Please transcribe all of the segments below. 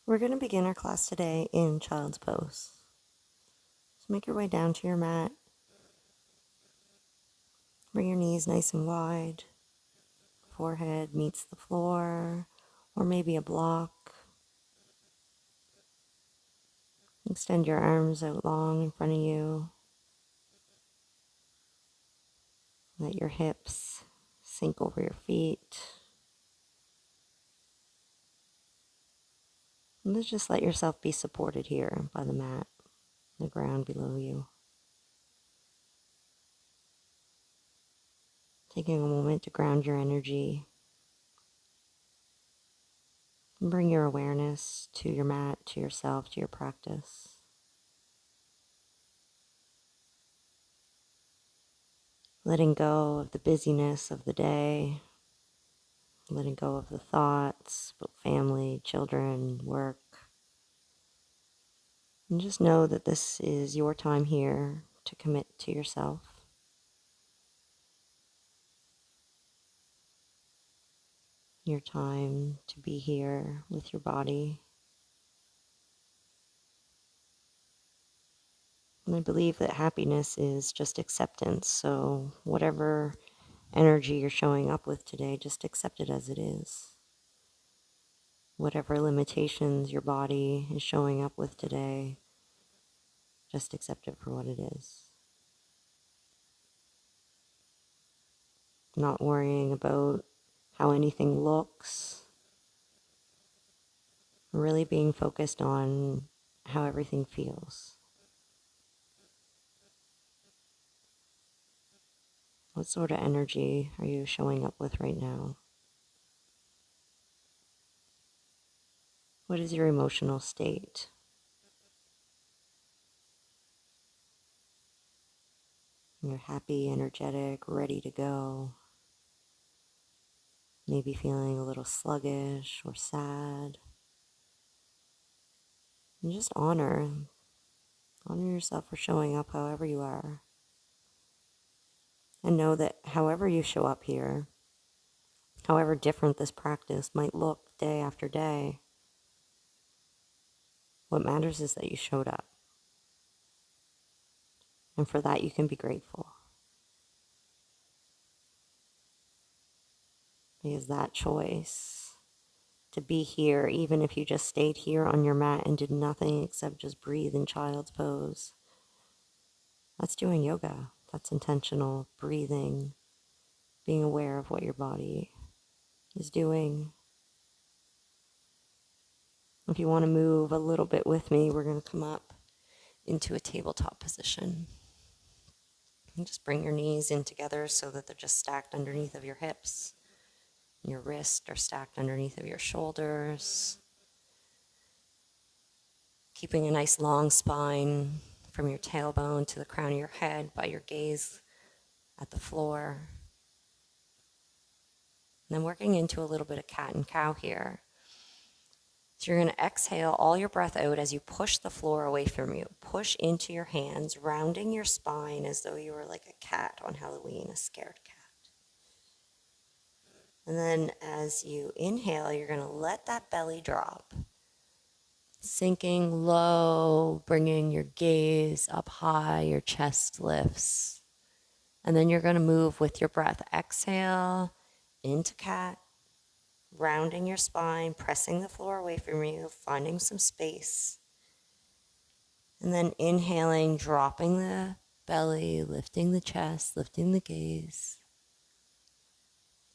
We're going to begin our class today in child's pose. So make your way down to your mat. Bring your knees nice and wide. Forehead meets the floor, or maybe a block. Extend your arms out long in front of you. Let your hips sink over your feet. And just let yourself be supported here by the mat, the ground below you. Taking a moment to ground your energy. And bring your awareness to your mat, to yourself, to your practice. Letting go of the busyness of the day, letting go of the thoughts about family, children, work. And just know that this is your time here to commit to yourself. Your time to be here with your body. And I believe that happiness is just acceptance. So whatever energy you're showing up with today, just accept it as it is. Whatever limitations your body is showing up with today, just accept it for what it is. Not worrying about how anything looks. Really being focused on how everything feels. What sort of energy are you showing up with right now? What is your emotional state? You're happy, energetic, ready to go. Maybe feeling a little sluggish or sad. And just honor yourself for showing up however you are. And know that however you show up here, however different this practice might look day after day, what matters is that you showed up. And for that, you can be grateful. Because that choice to be here, even if you just stayed here on your mat and did nothing except just breathe in child's pose, that's doing yoga. That's intentional breathing, being aware of what your body is doing. If you want to move a little bit with me, we're going to come up into a tabletop position. And just bring your knees in together so that they're just stacked underneath of your hips. Your wrists are stacked underneath of your shoulders. Keeping a nice long spine from your tailbone to the crown of your head by your gaze at the floor. And then working into a little bit of cat and cow here. So you're going to exhale all your breath out as you push the floor away from you. Push into your hands, rounding your spine as though you were like a cat on Halloween, a scared cat. And then as you inhale, you're going to let that belly drop. Sinking low, bringing your gaze up high, your chest lifts. And then you're going to move with your breath. Exhale into cat, rounding your spine, pressing the floor away from you, finding some space. And then inhaling, dropping the belly, lifting the chest, lifting the gaze.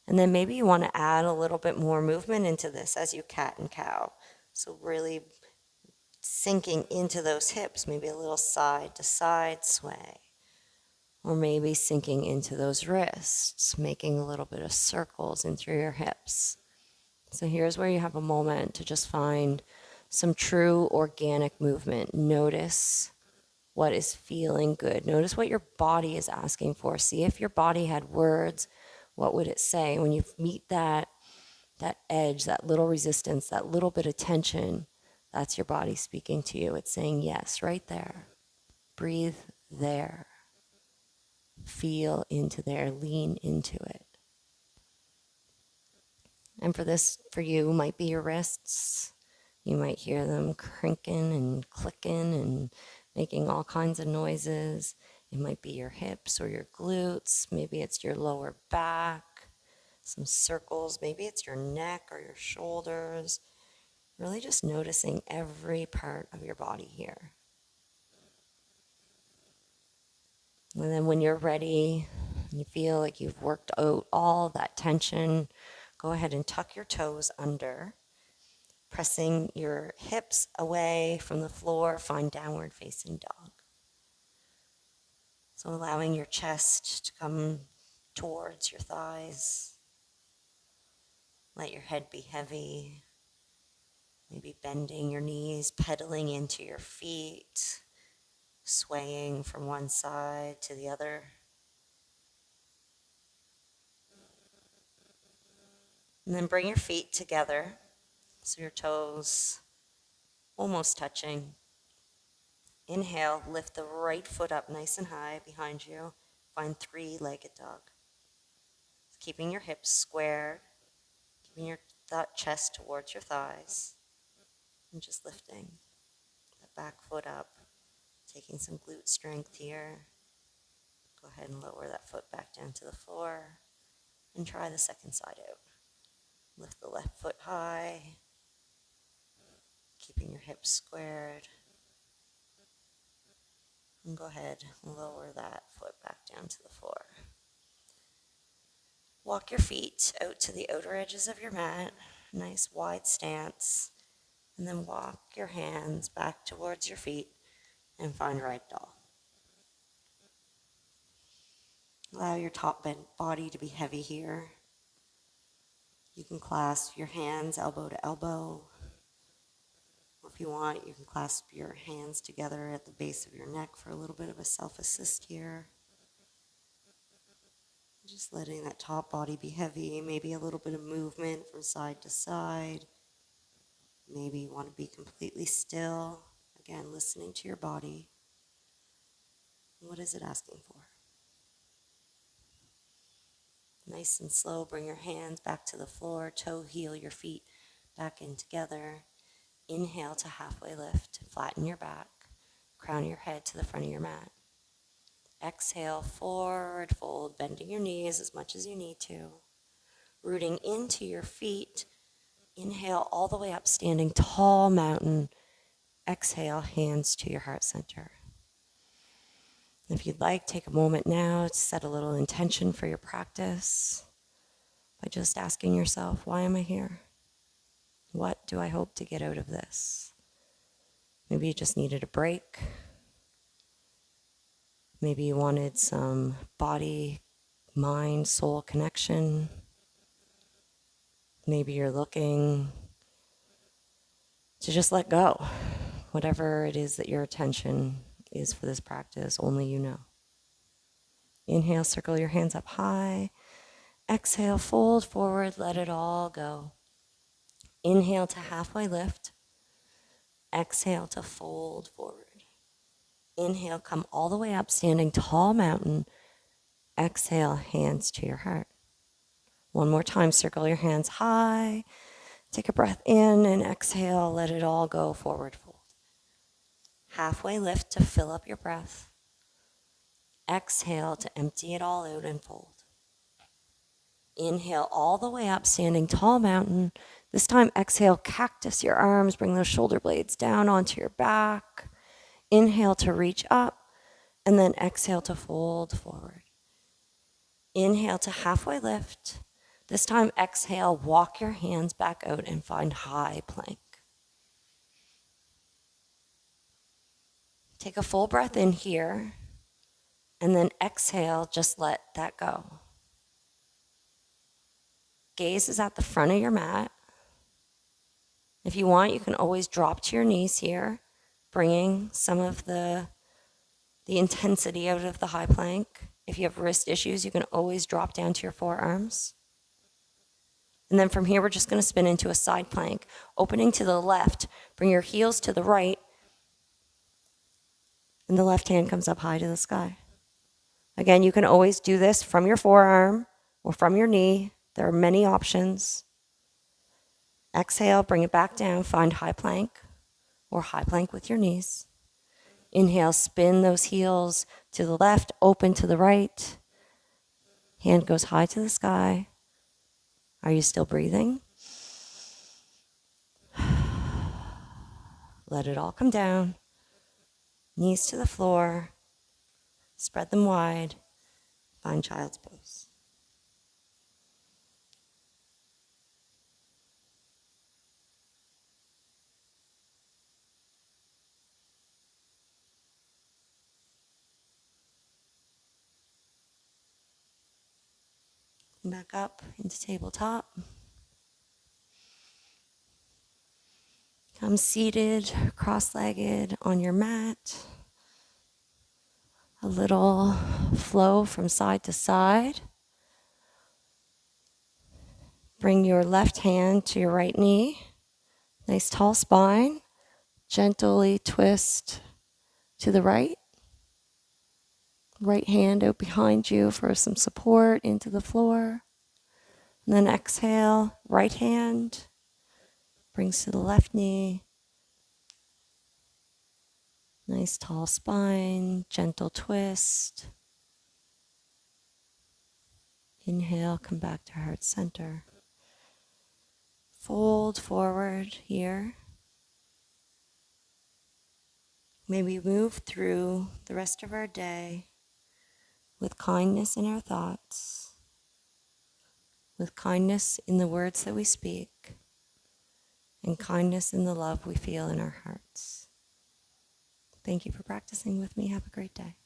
And then maybe you want to add a little bit more movement into this as you cat and cow. So really sinking into those hips, maybe a little side to side sway. Or maybe sinking into those wrists, making a little bit of circles in through your hips. So here's where you have a moment to just find some true organic movement. Notice what is feeling good. Notice what your body is asking for. See if your body had words. What would it say? When you meet that edge, that little resistance, that little bit of tension, that's your body speaking to you. It's saying yes right there. Breathe there. Feel into there. Lean into it. And for you, might be your wrists, You might hear them crinking and clicking and making all kinds of noises. It might be your hips or your glutes. Maybe it's your lower back, some circles. Maybe it's your neck or your shoulders. Really just noticing every part of your body here. And then when you're ready, and you feel like you've worked out all that tension, go ahead and tuck your toes under, pressing your hips away from the floor, find downward facing dog. So allowing your chest to come towards your thighs. Let your head be heavy. Maybe bending your knees, pedaling into your feet, swaying from one side to the other. And then bring your feet together so your toes almost touching. Inhale, lift the right foot up nice and high behind you. Find three-legged dog. Keeping your hips squared, keeping that chest towards your thighs, and just lifting that back foot up, taking some glute strength here. Go ahead and lower that foot back down to the floor and try the second side out. Lift the left foot high, keeping your hips squared. And go ahead and lower that foot back down to the floor. Walk your feet out to the outer edges of your mat, nice wide stance, and then walk your hands back towards your feet and find ragdoll. Allow your top body to be heavy here. You can clasp your hands elbow to elbow. Or if you want, you can clasp your hands together at the base of your neck for a little bit of a self-assist here. Just letting that top body be heavy, maybe a little bit of movement from side to side. Maybe you want to be completely still. Again, listening to your body. What is it asking for? Nice and slow, bring your hands back to the floor, toe heel your feet back in together. Inhale to halfway lift, flatten your back, crown your head to the front of your mat. Exhale, forward fold, bending your knees as much as you need to. Rooting into your feet. Inhale all the way up, standing tall mountain. Exhale, hands to your heart center. If you'd like, take a moment now to set a little intention for your practice by just asking yourself, why am I here? What do I hope to get out of this? Maybe you just needed a break. Maybe you wanted some body, mind, soul connection. Maybe you're looking to just let go. Whatever it is that your attention is for this practice, only you know. Inhale, circle your hands up high. Exhale, fold forward, let it all go. Inhale to halfway lift. Exhale to fold forward. Inhale, come all the way up, standing tall mountain. Exhale, hands to your heart. One more time, circle your hands high. Take a breath in and exhale, let it all go, forward fold. Halfway lift to fill up your breath. Exhale to empty it all out and fold. Inhale all the way up, standing tall mountain. This time, exhale, cactus your arms, bring those shoulder blades down onto your back. Inhale to reach up, and then exhale to fold forward. Inhale to halfway lift. This time, exhale, walk your hands back out and find high plank. Take a full breath in here, and then exhale, just let that go. Gaze is at the front of your mat. If you want, you can always drop to your knees here, bringing some of the intensity out of the high plank. If you have wrist issues, you can always drop down to your forearms. And then from here, we're just going to spin into a side plank. Opening to the left, bring your heels to the right, and the left hand comes up high to the sky. Again, you can always do this from your forearm or from your knee. There are many options. Exhale, bring it back down. Find high plank or high plank with your knees. Inhale, spin those heels to the left, open to the right. Hand goes high to the sky. Are you still breathing? Let it all come down. Knees to the floor. Spread them wide. Find child's pose. Back up into tabletop. Come seated, cross-legged on your mat. A little flow from side to side. Bring your left hand to your right knee. Nice tall spine. Gently twist to the right. Right hand out behind you for some support into the floor. And then exhale, right hand brings to the left knee. Nice tall spine, gentle twist. Inhale, come back to heart center. Fold forward here. May we move through the rest of our day with kindness in our thoughts, with kindness in the words that we speak, and kindness in the love we feel in our hearts. Thank you for practicing with me. Have a great day.